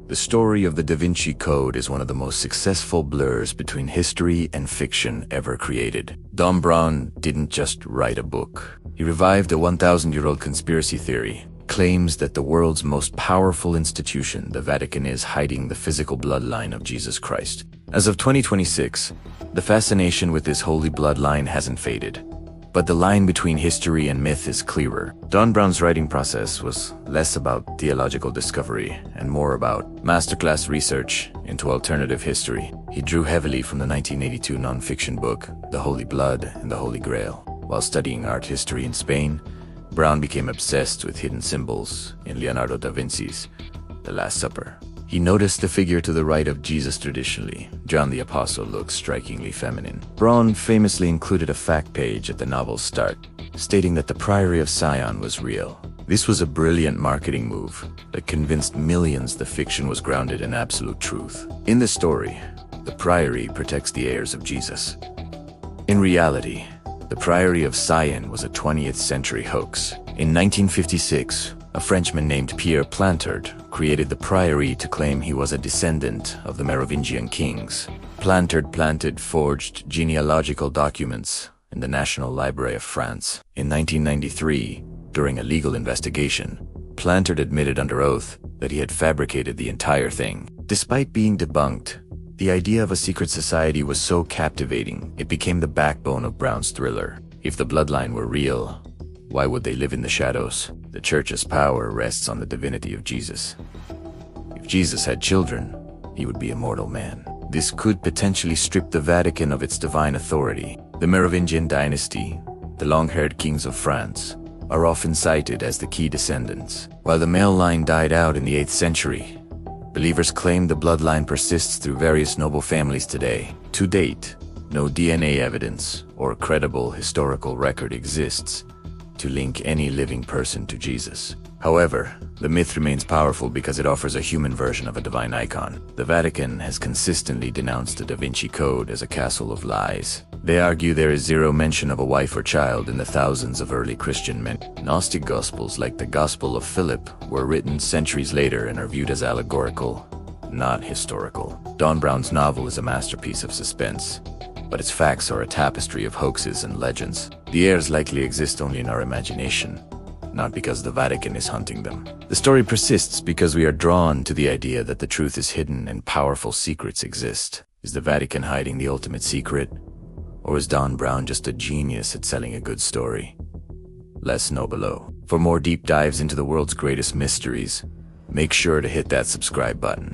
The story of the Da Vinci Code is one of the most successful blurs between history and fiction ever created. Dan Brown didn't just write a book. He revived a 1,000-year-old conspiracy theory, claims that the world's most powerful institution, the Vatican, is hiding the physical bloodline of Jesus Christ. As of 2026, the fascination with this holy bloodline hasn't faded. But the line between history and myth is clearer. Dan Brown's writing process was less about theological discovery and more about masterclass research into alternative history. He drew heavily from the 1982 nonfiction book, The Holy Blood and the Holy Grail. While studying art history in Spain, Brown became obsessed with hidden symbols in Leonardo da Vinci's The Last Supper. He noticed the figure to the right of Jesus traditionally. John the Apostle looks strikingly feminine. Brown famously included a fact page at the novel's start, stating that the Priory of Sion was real. This was a brilliant marketing move that convinced millions the fiction was grounded in absolute truth. In the story, the Priory protects the heirs of Jesus. In reality, the Priory of Sion was a 20th century hoax. In 1956, a Frenchman named Pierre Plantard created the Priory to claim he was a descendant of the Merovingian kings. Plantard planted forged genealogical documents in the National Library of France. In 1993, during a legal investigation, Plantard admitted under oath that he had fabricated the entire thing. Despite being debunked, the idea of a secret society was so captivating, it became the backbone of Brown's thriller. If the bloodline were real, why would they live in the shadows? The Church's power rests on the divinity of Jesus. If Jesus had children, he would be a mortal man. This could potentially strip the Vatican of its divine authority. The Merovingian dynasty, the long-haired kings of France, are often cited as the key descendants. While the male line died out in the 8th century, believers claim the bloodline persists through various noble families today. To date, no DNA evidence or credible historical record exists to link any living person to Jesus. However, the myth remains powerful because it offers a human version of a divine icon. The Vatican has consistently denounced the Da Vinci Code as a castle of lies. They argue there is zero mention of a wife or child in the thousands of early Christian men. Gnostic Gospels like the Gospel of Philip were written centuries later and are viewed as allegorical, not historical. Dan Brown's novel is a masterpiece of suspense, but its facts are a tapestry of hoaxes and legends. The heirs likely exist only in our imagination, not because the Vatican is hunting them. The story persists because we are drawn to the idea that the truth is hidden and powerful secrets exist. Is the Vatican hiding the ultimate secret? Or is Dan Brown just a genius at selling a good story? Let us know below. For more deep dives into the world's greatest mysteries, make sure to hit that subscribe button.